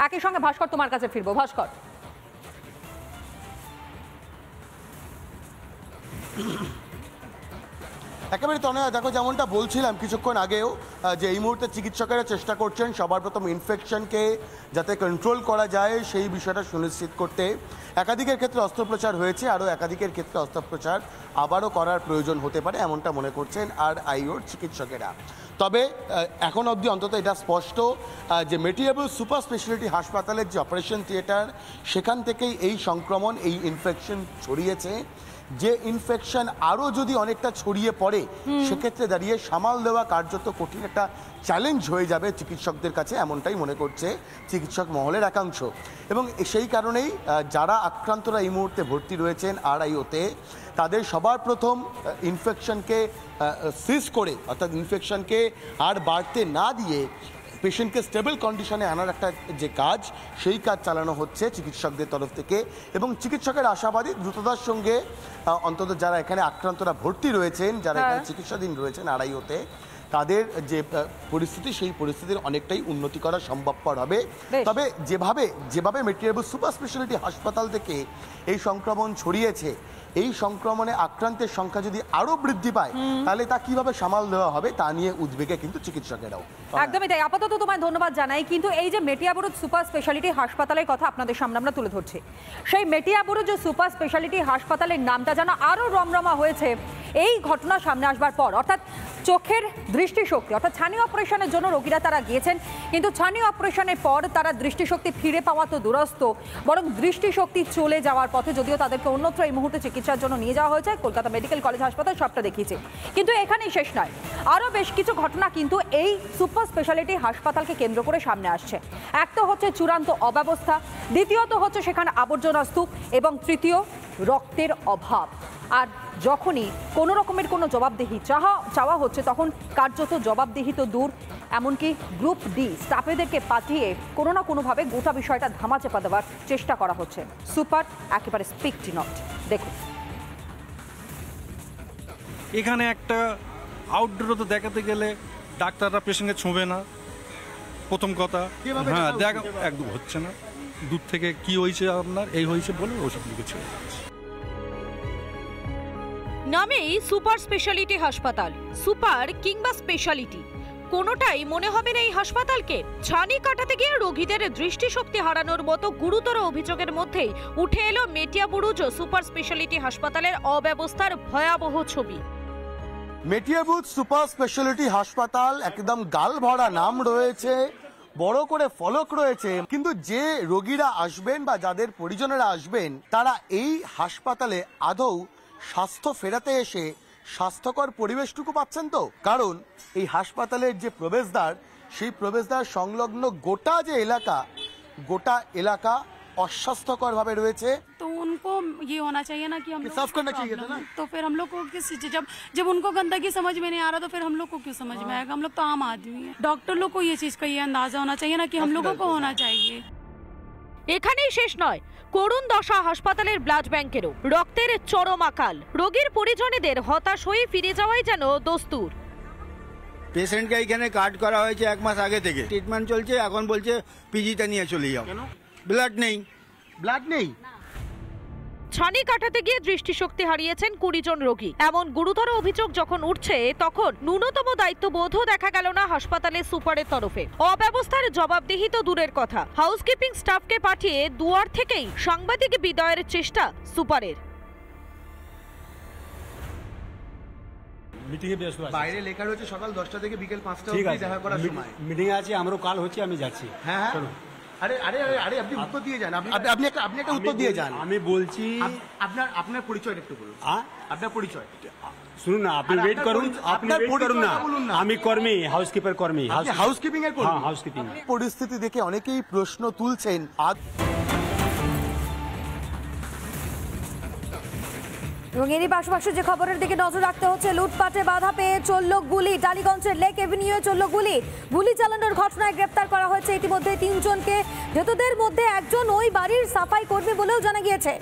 একই সঙ্গে ভাস্কর তোমার কাছে ফিরবো। ভাস্কর, একেবারে তনয়া, দেখো যেমনটা বলছিলাম কিছুক্ষণ আগেও যে এই মুহূর্তে চিকিৎসকেরা চেষ্টা করছেন সবার প্রথম ইনফেকশনকে যাতে কন্ট্রোল করা যায় সেই বিষয়টা সুনিশ্চিত করতে। একাধিকের ক্ষেত্রে অস্ত্রোপচার হয়েছে, আরও একাধিকের ক্ষেত্রে অস্ত্রোপচার আবারও করার প্রয়োজন হতে পারে এমনটা মনে করছেন RIOর চিকিৎসকেরা। তবে এখন অবধি অন্তত এটা স্পষ্ট যে মেটিয়াবুরুজ সুপার স্পেশালিটি হাসপাতালের যে অপারেশন থিয়েটার সেখান থেকেই এই সংক্রমণ, এই ইনফেকশন ছড়িয়েছে। যে ইনফেকশন আরও যদি অনেকটা ছড়িয়ে পড়ে সেক্ষেত্রে দাঁড়িয়ে সামাল দেওয়া কার্যত কঠিন একটা চ্যালেঞ্জ হয়ে যাবে চিকিৎসকদের কাছে, এমনটাই মনে করছে চিকিৎসক মহলের একাংশ। এবং সেই কারণেই যারা আক্রান্তরা এই মুহূর্তে ভর্তি রয়েছেন RIOতে তাদের সবার প্রথম ইনফেকশনকে সিজ করে, অর্থাৎ ইনফেকশনকে আর বাড়তে না দিয়ে পেশেন্টকে স্টেবল কন্ডিশনে আনার একটা যে কাজ, সেই কাজ চালানো হচ্ছে চিকিৎসকদের তরফ থেকে। এবং চিকিৎসকের আশাবাদী দ্রুততার সঙ্গে অন্তত যারা এখানে আক্রান্তরা ভর্তি রয়েছেন, যারা এখানে চিকিৎসাধীন রয়েছেন RIOতে, তাদের যে পরিস্থিতি সেই পরিস্থিতির অনেকটাই উন্নতি করা সম্ভবপর হবে। তবে যেভাবে মেটিয়াবুরুজ সুপার স্পেশালিটি হাসপাতাল থেকে এই সংক্রমণ ছড়িয়েছে, এই সংক্রমণে আক্রান্তের সংখ্যা যদি আরো বৃদ্ধি পায় তাহলে তা কিভাবে সামাল দেওয়া হবে তা নিয়ে উদ্বেগে কিন্তু চিকিৎসকেরাও। একদমই তাই। আপাতত তোমায় ধন্যবাদ জানাই। কিন্তু এই যে মেটিয়াবুরুজ সুপার স্পেশালিটি হাসপাতালের কথা আপনাদের সামনে আমরা তুলে ধরছি, সেই মেটিয়াবুরুজ সুপার স্পেশালিটি হাসপাতালের নামটা যেন আরো রমরমা হয়েছে এই ঘটনা সামনে আসবার পর। অর্থাৎ চোখের দৃষ্টিশক্তি, অর্থাৎ ছানি অপারেশনের জন্য রোগীরা তারা গিয়েছেন, কিন্তু ছানি অপারেশনের পর তারা দৃষ্টিশক্তি ফিরে পাওয়া তো দুরস্ত, বরং দৃষ্টিশক্তি চলে যাওয়ার পথে, যদিও তাদেরকে অন্যত্র এই মুহূর্তে চিকিৎসার জন্য নিয়ে যাওয়া হয়েছে কলকাতা মেডিকেল কলেজ হাসপাতাল, সবটা দেখিয়েছে। কিন্তু এখানেই শেষ নয়, আরও বেশ কিছু ঘটনা কিন্তু এই সুপার স্পেশালিটি হাসপাতালকে কেন্দ্র করে সামনে আসছে। এক তো হচ্ছে চূড়ান্ত অব্যবস্থা, দ্বিতীয়ত হচ্ছে সেখানে আবর্জনা স্তূপ, এবং তৃতীয় রক্তের অভাব। আর যখনই কোনো রকমের কোনো জবাবদিহি চাওয়া হচ্ছে তখন কার্যত জবাবদিহি তো দূর, এমনকি গ্রুপ ডি স্টাফেদেরকে পাঠিয়ে কোনো না কোনোভাবে গোটা বিষয়টা ধামাচাপা দেওয়ার চেষ্টা করা হচ্ছে। সুপার একেবারে স্পিকটি নট। দেখুন, এখানে একটা আউটডোরে তো দেখাতে গেলে ডাক্তাররা পেশেন্টকে ছোঁবে না, প্রথম কথা। হ্যাঁ, দেখা একদম হচ্ছে না। দূর থেকে কি হয়েছে আপনার, এই হয়েছে বলে ওষুধ লিখেছে। নামেই সুপার স্পেশালিটি হাসপাতাল, সুপার কিংবা স্পেশালিটি কোনোটাই মনে হবে না এই হাসপাতালকে। ছানি কাটাতে গিয়ে রোগীদের দৃষ্টিশক্তি হারানোর মতো গুরুতর অভিযোগের মধ্যেই উঠে এলো মেটিয়াবুরুজ সুপার স্পেশালিটি হাসপাতালের অব্যবস্থার ভয়াবহ ছবি। মেটিয়াবুরুজ সুপার স্পেশালিটি হাসপাতাল, একদম গাল ভরা নাম রয়েছে, বড় করে ফলক রয়েছে, কিন্তু যে রোগীরা আসবেন বা যাদের পরিজনেরা আসবেন তারা এই হাসপাতালে আদৌ স্বাস্থ্য ফেরাতে এসে স্বাস্থ্যকর পরিবেশটুকু পাচ্ছেন তো? কারণ এই হাসপাতালের যে প্রবেশদ্বার, সেই প্রবেশদ্বার সংলগ্ন গোটা এলাকা অস্বাস্থ্যকর ভাবে রয়েছে। तो उनको ये होना चाहिए ना कि हम साफ करना चाहिए था ना, तो फिर हम लोग को किस जब उनको गंदगी समझ में नहीं आ रहा तो फिर हम लोग को क्यों समझ में आएगा? हम लोग तो आम आदमी हैं। डॉक्टर लोग को ये चीज का ये अंदाजा होना चाहिए ना कि हम लोगों को होना चाहिए। এখানেই শেষ নয়, করুণ দশা হাসপাতালের ব্লাড ব্যাংকেরও। রক্তের চরম আকাল, রোগীর পরিজনেদের হতাশ হয়ে ফিরে যাওয়াই যেন দস্তুর। পেশেন্টকে এখানে কার্ড করা হয়েছে 1 মাস আগে থেকে, ট্রিটমেন্ট চলছে, এখন বলছে পিজিতে নিয়ে চলে যাও। ব্লাড নেই। ছানি কাটাতে গিয়ে দৃষ্টিশক্তি হারিয়েছেন 20 জন রোগী। এমন গুরুতর অভিযোগ যখন উঠছে তখন ন্যূনতম দায়িত্ববোধও দেখা গেল না হাসপাতালের সুপারের তরফে। অব্যবস্থার জবাবদিহি তো দূরের কথা, হাউসকিপিং স্টাফকে পাঠিয়ে দুয়ার থেকেই সাংবাদিক বিদায়ের চেষ্টা সুপারের। বাইরে লেখা রয়েছে সকাল 10টা থেকে বিকেল 5টা অবধি দেখা করার সময়। মিটিং আছে, আমারও কাল হচ্ছে, আমি যাচ্ছি। হ্যাঁ, আরে আপনি উত্তর দিয়ে যান, আপনি একটা উত্তর দিয়ে যান। আমি বলছি আপনার পরিচয়টা একটু বলুন। আপনার পরিচয় শুনুন না, আপনি ওয়েট করুন, না। আমি কর্মী, হাউসকিপার কর্মী, হাউসকিপিং এর কর্মী। হাউসকিপিং পরিস্থিতি দেখে অনেকেই প্রশ্ন তুলছেন। এবং এরই পাশাপাশি যে খবরের দিকে নজর রাখতে হচ্ছে, লুটপাটে বাধা পেয়ে চলল গুলি। টালিগঞ্জের লেক এভিনিউয়ে চলল গুলি চালানোর ঘটনায় গ্রেপ্তার করা হয়েছে ইতিমধ্যে 3 জনকে। ধৃতদের মধ্যে একজন ওই বাড়ির সাফাই কর্মী বলেও জানা গিয়েছে।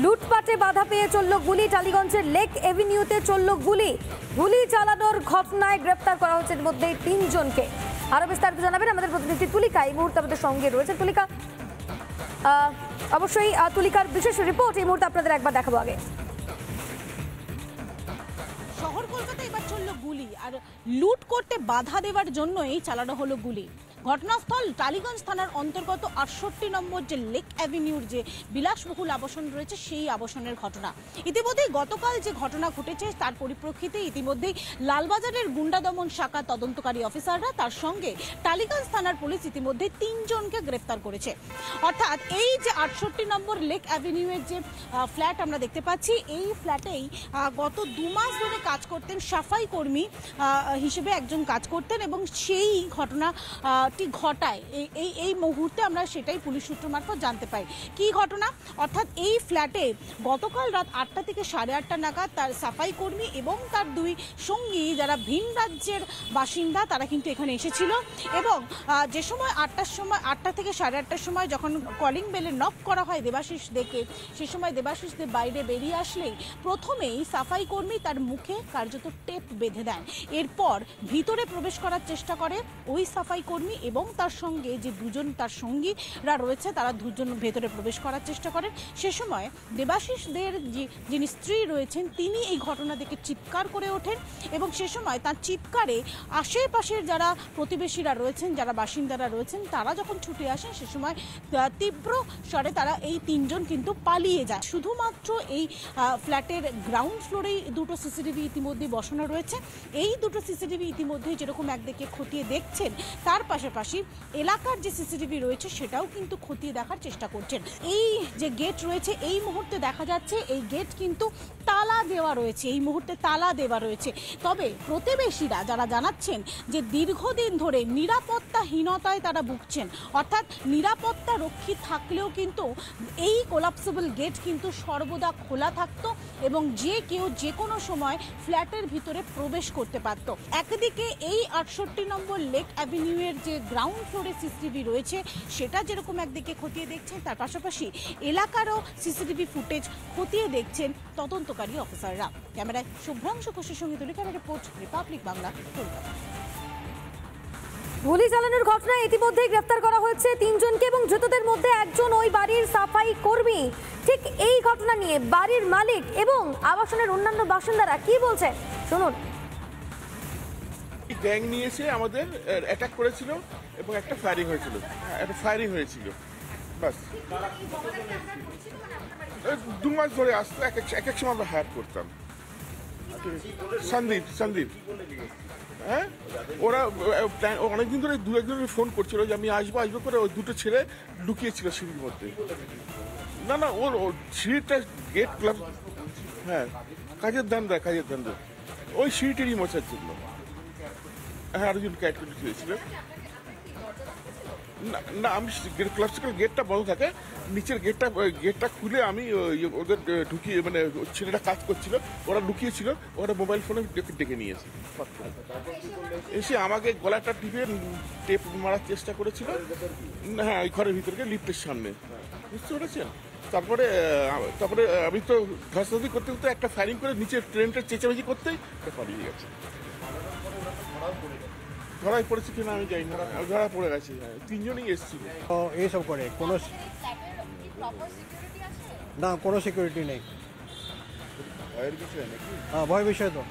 লুটপাটে বাধা পেয়ে চলল গুলি, টালিগঞ্জের লেক এভিনিউতে চলল গুলি চালানোর ঘটনায় গ্রেপ্তার করা হয়েছে ইতিমধ্যে 3 জনকে। আরো বিস্তারিত জানাবেন আমাদের প্রতিনিধি তুলিকা, এই মুহূর্তে আমাদের সঙ্গে রয়েছে। তুলিকা, অবশ্যই তুলিকার বিশেষ রিপোর্ট এই মুহূর্তে আপনাদের একবার দেখাবো। আগে শহর কলকাতা এবার চলল গুলি, আর লুট করতে বাধা দেওয়ার জন্যই চালানো হলো গুলি। ঘটনাস্থল টালিগঞ্জ থানার অন্তর্গত 68 নম্বর যে লেক অ্যাভিনিউর যে বিলাসবহুল আবাসন রয়েছে সেই আবাসনের ঘটনা। ইতিমধ্যেই গতকাল যে ঘটনা ঘটেছে তার পরিপ্রেক্ষিতে ইতিমধ্যেই লালবাজারের গুন্ডা দমন শাখা তদন্তকারী অফিসাররা তার সঙ্গে টালিগঞ্জ থানার পুলিশ ইতিমধ্যে 3 জনকে গ্রেফতার করেছে। অর্থাৎ এই যে 68 নম্বর লেক অ্যাভিনিউয়ের যে ফ্ল্যাট আমরা দেখতে পাচ্ছি, এই ফ্ল্যাটেই গত 2 মাস ধরে কাজ করতেন সাফাই কর্মী হিসেবে একজন কাজ করতেন, এবং সেই ঘটনা ঘটায় এই মুহূর্তে আমরা সেটাই পুলিশ সূত্র মারফত জানতে পাই। কি ঘটনা? অর্থাৎ এই ফ্ল্যাটে গতকাল রাত 8টা থেকে 8:30 নাগাদ তার সাফাই কর্মী এবং তার 2 সঙ্গী যারা ভিন রাজ্যের বাসিন্দা তারা কিন্তু এখানে এসেছিল, এবং যে সময় 8টা থেকে 8:30টার সময় যখন কলিং বেলে নক করা হয় দেবাশিস দেখে, সে সময় দেবাশিসদের বাইরে বেরিয়ে আসলেই প্রথমেই সাফাই কর্মী তার মুখে কার্যত টেপ বেঁধে দেন। এরপর ভিতরে প্রবেশ করার চেষ্টা করে ওই সাফাই কর্মী এবং তার সঙ্গে যে 2 জন তার সঙ্গীরা রয়েছে তারা 2 জন ভেতরে প্রবেশ করার চেষ্টা করেন। সে সময় দেবাশিসদের যিনি স্ত্রী রয়েছেন তিনি এই ঘটনা দেখে চিৎকার করে ওঠেন, এবং সে সময় তার চিৎকারে আশেপাশের যারা প্রতিবেশীরা রয়েছেন, যারা বাসিন্দারা রয়েছেন তারা যখন ছুটে আসেন সে সময় তীব্র স্বরে তারা এই 3 জন কিন্তু পালিয়ে যায়। শুধুমাত্র এই ফ্ল্যাটের গ্রাউন্ড ফ্লোরেই 2টো সিসিটিভি ইতিমধ্যে বসানো রয়েছে। এই 2টো সিসিটিভি ইতিমধ্যে যেরকম একদিকে খতিয়ে দেখছেন, তার পাশাপাশি এলাকার যে সিসিটিভি রয়েছে সেটাও কিন্তু খতিয়ে দেখার চেষ্টা করছেন। এই যে গেট রয়েছে এই মুহূর্তে দেখা যাচ্ছে এই গেট কিন্তু তালা দেওয়া রয়েছে, এই মুহূর্তে তালা দেওয়া রয়েছে। তবে প্রতিবেশীরা যারা জানাচ্ছেন যে দীর্ঘদিন ধরে নিরাপত্তাহীনতায় তারা ভুগছেন, অর্থাৎ নিরাপত্তা রক্ষী থাকলেও কিন্তু এই কোলাপসেবল গেট কিন্তু সর্বদা খোলা থাকতো এবং যে কেউ যে কোনো সময় ফ্ল্যাটের ভিতরে প্রবেশ করতে পারত। একদিকে এই 68 নম্বর লেক অ্যাভিনিউয়ের যে গ্রাউন্ড ফ্লোরে সিসিটিভি রয়েছে সেটা যেরকম একদিকে খতিয়ে দেখছেন, তার পাশাপাশি এলাকারও সিসিটিভি ফুটেজ খতিয়ে দেখছেন তদন্তকারী অফিসাররা। ক্যামেরায় শুভ্রাংশু ঘোষের সঙ্গে তুলিকার রিপোর্ট, রিপাবলিক বাংলা, কলকাতা। গুলি চালানোর ঘটনায় ইতিমধ্যেই গ্রেফতার করা হয়েছে 3 জনকে, এবং ধৃতদের মধ্যে একজন ওই বাড়ির সাফাই কর্মী। ঠিক এই ঘটনা নিয়ে বাড়ির মালিক এবং আবাসনের অন্যান্য বাসিন্দারা কি বলছেন শুনুন। গ্যাং নিয়ে এসে আমাদের অ্যাটাক করেছিল এবং একটা ফায়ারিং হয়েছিল, বাস 2 মাস ধরে আসতো। এক এক সময় আমরা হায়ার করতাম। সন্দীপ হ্যাঁ, ওরা অনেকদিন ধরে 2-1 জন ফোন করছিল যে আমি আসবো করে, ওই 2টো ছেলে লুকিয়েছিল সিঁড়ির মধ্যে। না ওর সিঁড়িটা গেট ক্লাব, হ্যাঁ কাজের ধান্দা ওই সিঁড়িটেরই মোছার জন্য। হ্যাঁ, আরেকজন ক্যাট করে ছিল। না আমি ক্লাসিক্যাল গেটটা বন্ধ থাকে, নিচের গেটটা খুলে আমি ওদের ঢুকিয়ে, মানে ছেলেটা কাজ করছিল, ওরা লুকিয়েছিল, ওরা মোবাইল ফোনে ডেকে নিয়েছে। এসে আমাকে গলাটা টিপে টেপ মারার চেষ্টা করেছিল। হ্যাঁ, ওই ঘরের ভিতরে লিফটের সামনে, বুঝতে পেরেছেন? তারপরে আমি তো ধস্তাধস্তি করতে একটা ফায়ারিং করে নিচে ট্রেনটা চেঁচামেচি করতেই পালিয়ে গেছে। ধরাই পড়েছে কিনা আমি জানি না, ধরা পড়ে গেছে। 3 জনই এসেছিল। এইসব করে কোনো না, কোনো সিকিউরিটি নেই। ভয়ের বিষয় নাকি? হ্যাঁ, ভয় বিষয় তো।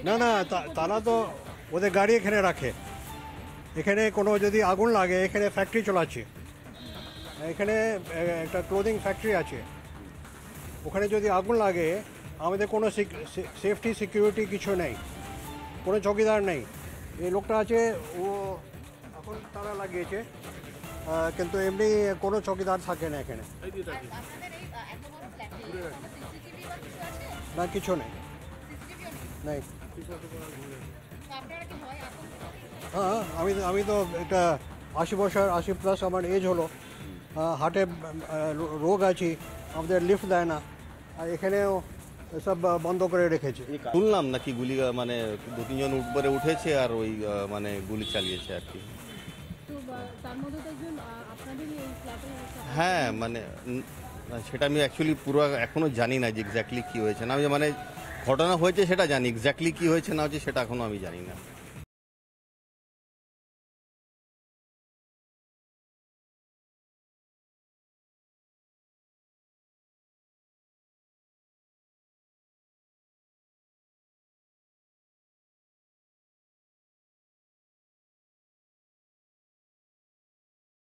না তারা তো ওদের গাড়ি এখানে রাখে। এখানে কোনো যদি আগুন লাগে, এখানে ফ্যাক্টরি চলাচ্ছে, এখানে একটা ক্লোদিং ফ্যাক্টরি আছে, ওখানে যদি আগুন লাগে আমাদের কোনো সেফটি সিকিউরিটি কিছু নেই, কোনো চৌকিদার নেই। এই লোকটা আছে, ও এখন তারা লাগিয়েছে, কিন্তু এমনি কোনো চৌকিদার থাকে না এখানে। না, কিছু নেই। হ্যাঁ, আমি তো একটা 80+ আমার এজ হলো, হার্টে রোগ আছে, আমাদের লিফট দেয় না, আর এখানেও সব বন্ধ করে রেখেছে। শুনলাম নাকি গুলি, মানে 2-3 জন উপরে উঠেছে আর ওই মানে গুলি চালিয়েছে আর কি। হ্যাঁ, মানে সেটা আমি অ্যাকচুয়ালি পুরো এখনো জানি না যে এক্স্যাক্টলি কি হয়েছে। না, আমি মানে ঘটনা হয়েছে সেটা জানি, এক্স্যাক্টলি কি হয়েছে না হয়েছে সেটা এখনো আমি জানি না।